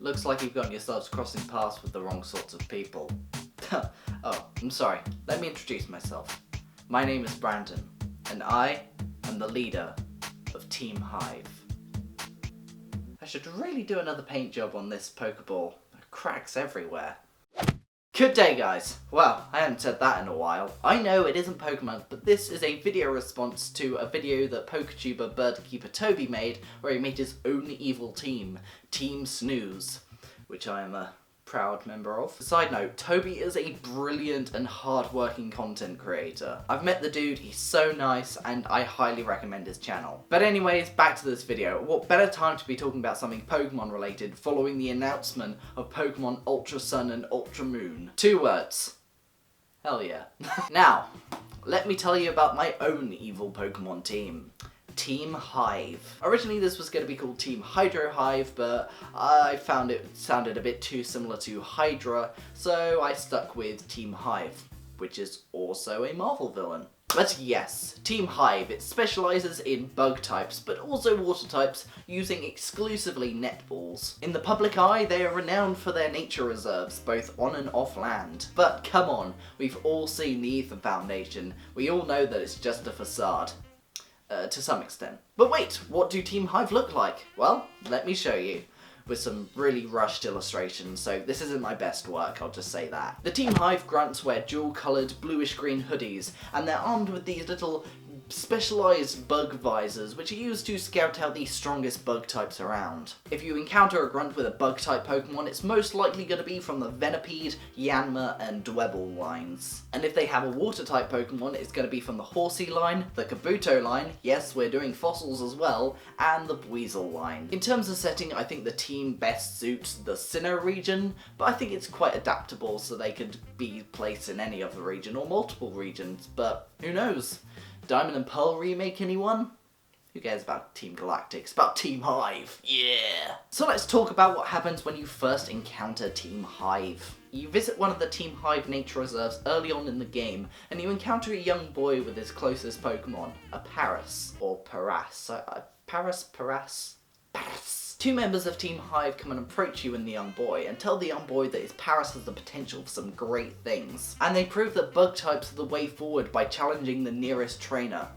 Looks like you've gotten yourselves crossing paths with the wrong sorts of people. Oh, I'm sorry. Let me introduce myself. My name is Brandon, and I am the leader of Team Hive. I should really do another paint job on this Pokeball. There are cracks everywhere. Good day, guys. Well, I haven't said that in a while. I know it isn't Pokemon, but this is a video response to a video that PokeTuber Birdkeeper Toby made, where he made his own evil team, Team Snooze, which I am a proud member of. Side note, Toby is a brilliant and hard-working content creator. I've met the dude, he's so nice, and I highly recommend his channel. But anyways, back to this video. What better time to be talking about something Pokemon related following the announcement of Pokemon Ultra Sun and Ultra Moon. 2 words. Hell yeah. Now, let me tell you about my own evil Pokemon team. Team Hive. Originally this was going to be called Team Hydro Hive, but I found it sounded a bit too similar to Hydra, so I stuck with Team Hive, which is also a Marvel villain. But yes, Team Hive, it specialises in bug types, but also water types, using exclusively netballs. In the public eye, they are renowned for their nature reserves, both on and off land. But come on, we've all seen the Ether Foundation. We all know that it's just a facade. To some extent. But wait, what do Team Hive look like? Well, let me show you. With some really rushed illustrations, so this isn't my best work, I'll just say that. The Team Hive grunts wear dual-coloured bluish-green hoodies, and they're armed with these little specialised bug visors, which are used to scout out the strongest bug types around. If you encounter a grunt with a bug type Pokemon, it's most likely going to be from the Venipede, Yanma, and Dwebble lines. And if they have a water type Pokemon, it's going to be from the Horsey line, the Kabuto line, yes, we're doing fossils as well, and the Weasel line. In terms of setting, I think the team best suits the Sinnoh region, but I think it's quite adaptable, so they could be placed in any other region or multiple regions, but who knows? Diamond and Pearl remake, anyone? Who cares about Team Galactic? It's about Team Hive. Yeah! So let's talk about what happens when you first encounter Team Hive. You visit one of the Team Hive nature reserves early on in the game, and you encounter a young boy with his closest Pokemon, a Paras, or Paras. Paras? 2 members of Team Hive come and approach you and the young boy, and tell the young boy that his Paras has the potential for some great things. And they prove that bug types are the way forward by challenging the nearest trainer.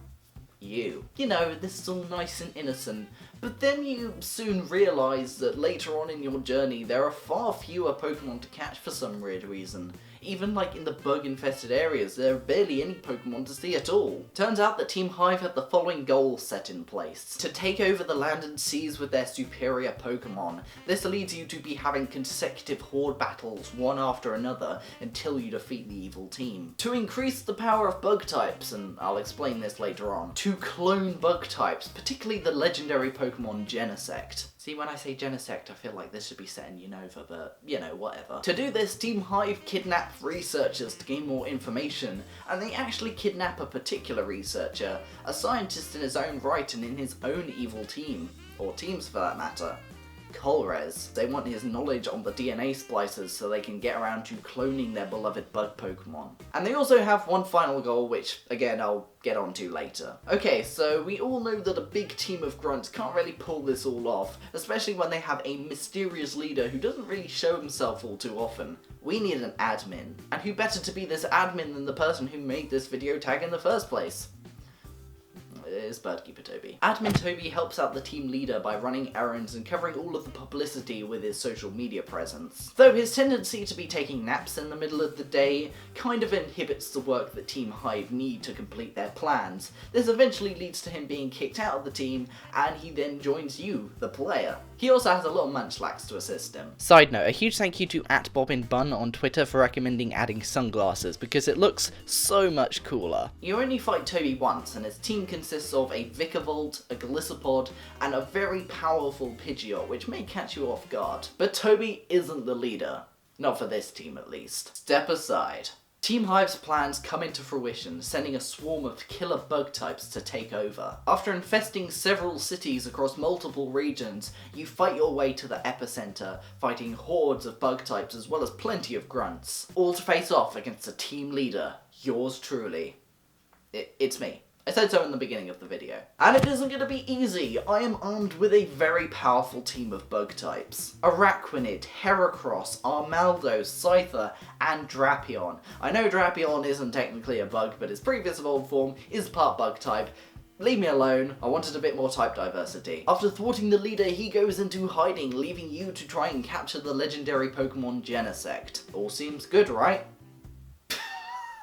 You. You know, this is all nice and innocent, but then you soon realise that later on in your journey there are far fewer Pokemon to catch for some weird reason. Even like in the bug-infested areas, there are barely any Pokemon to see at all. Turns out that Team Hive had the following goals set in place. To take over the land and seas with their superior Pokemon. This leads you to be having consecutive horde battles, one after another, until you defeat the evil team. To increase the power of bug types, and I'll explain this later on. To clone bug types, particularly the legendary Pokemon Genesect. See, when I say Genesect, I feel like this should be set in Unova, but, you know, whatever. To do this, Team Hive kidnap researchers to gain more information, and they actually kidnap a particular researcher, a scientist in his own right and in his own evil team, or teams for that matter. Colrez. They want his knowledge on the DNA splicers so they can get around to cloning their beloved bug Pokemon. And they also have one final goal, which, again, I'll get onto later. Okay, so we all know that a big team of grunts can't really pull this all off, especially when they have a mysterious leader who doesn't really show himself all too often. We need an admin. And who better to be this admin than the person who made this video tag in the first place? Is Birdkeeper Toby. Admin Toby helps out the team leader by running errands and covering all of the publicity with his social media presence. Though his tendency to be taking naps in the middle of the day kind of inhibits the work that Team Hive need to complete their plans. This eventually leads to him being kicked out of the team, and he then joins you, the player. He also has a little Munchlax to assist him. Side note, a huge thank you to @BobbinBun on Twitter for recommending adding sunglasses, because it looks so much cooler. You only fight Toby once, and his team consists of a Vikavolt, a Golisopod, and a very powerful Pidgeot, which may catch you off guard. But Toby isn't the leader. Not for this team, at least. Step aside. Team Hive's plans come into fruition, sending a swarm of killer bug types to take over. After infesting several cities across multiple regions, you fight your way to the epicenter, fighting hordes of bug types as well as plenty of grunts. All to face off against a team leader, yours truly. It's me. I said so in the beginning of the video. And it isn't going to be easy. I am armed with a very powerful team of bug types. Araquanid, Heracross, Armaldo, Scyther, and Drapion. I know Drapion isn't technically a bug, but its previous evolved form is part bug type. Leave me alone, I wanted a bit more type diversity. After thwarting the leader, he goes into hiding, leaving you to try and capture the legendary Pokemon Genesect. All seems good, right?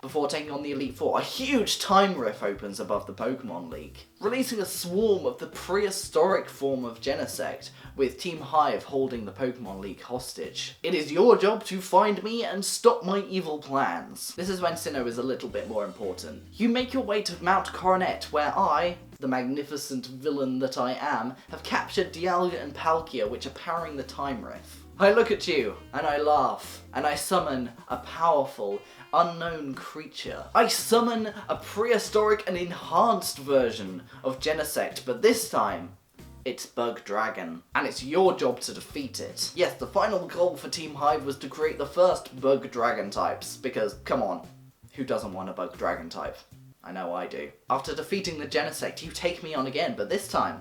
Before taking on the Elite Four, a huge time rift opens above the Pokemon League, releasing a swarm of the prehistoric form of Genesect, with Team Hive holding the Pokemon League hostage. It is your job to find me and stop my evil plans. This is when Sinnoh is a little bit more important. You make your way to Mount Coronet, where I, the magnificent villain that I am, have captured Dialga and Palkia, which are powering the time rift. I look at you, and I laugh, and I summon a powerful, unknown creature. I summon a prehistoric and enhanced version of Genesect, but this time, it's Bug Dragon, and it's your job to defeat it. Yes, the final goal for Team Hive was to create the first Bug Dragon types, because, come on, who doesn't want a Bug Dragon type? I know I do. After defeating the Genesect, you take me on again, but this time,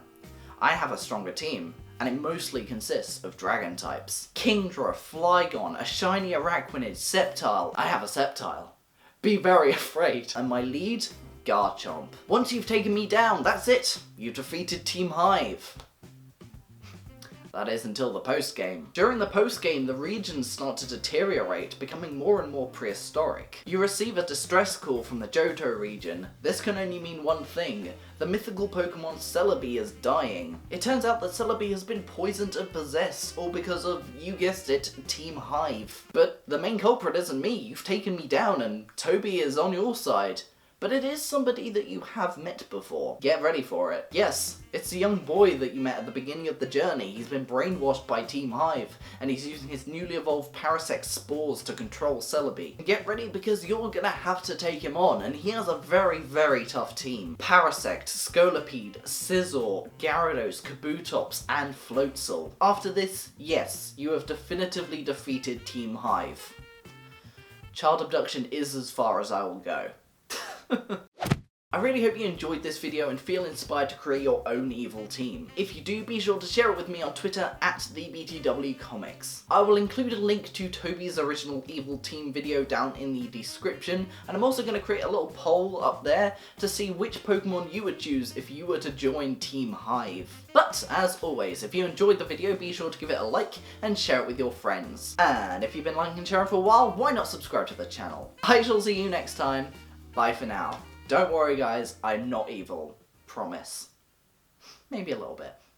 I have a stronger team, and it mostly consists of dragon types. Kingdra, Flygon, a shiny Araquanid, Sceptile. I have a Sceptile. Be very afraid. And my lead? Garchomp. Once you've taken me down, that's it. You defeated Team Hive. That is until the post-game. During the post-game, the regions start to deteriorate, becoming more and more prehistoric. You receive a distress call from the Johto region. This can only mean one thing. The mythical Pokemon Celebi is dying. It turns out that Celebi has been poisoned and possessed, all because of, you guessed it, Team Hive. But the main culprit isn't me. You've taken me down and Toby is on your side. But it is somebody that you have met before. Get ready for it. Yes, it's the young boy that you met at the beginning of the journey. He's been brainwashed by Team Hive, and he's using his newly evolved Parasect spores to control Celebi. Get ready because you're gonna have to take him on, and he has a very, very tough team. Parasect, Scolipede, Scizor, Gyarados, Kabutops, and Floatzel. After this, yes, you have definitively defeated Team Hive. Child abduction is as far as I will go. I really hope you enjoyed this video and feel inspired to create your own evil team. If you do, be sure to share it with me on Twitter @TheBTWComics. I will include a link to Toby's original evil team video down in the description, and I'm also going to create a little poll up there to see which Pokemon you would choose if you were to join Team Hive. But as always, if you enjoyed the video, be sure to give it a like and share it with your friends. And if you've been liking and sharing for a while, why not subscribe to the channel? I shall see you next time. Bye for now. Don't worry guys, I'm not evil. Promise. Maybe a little bit.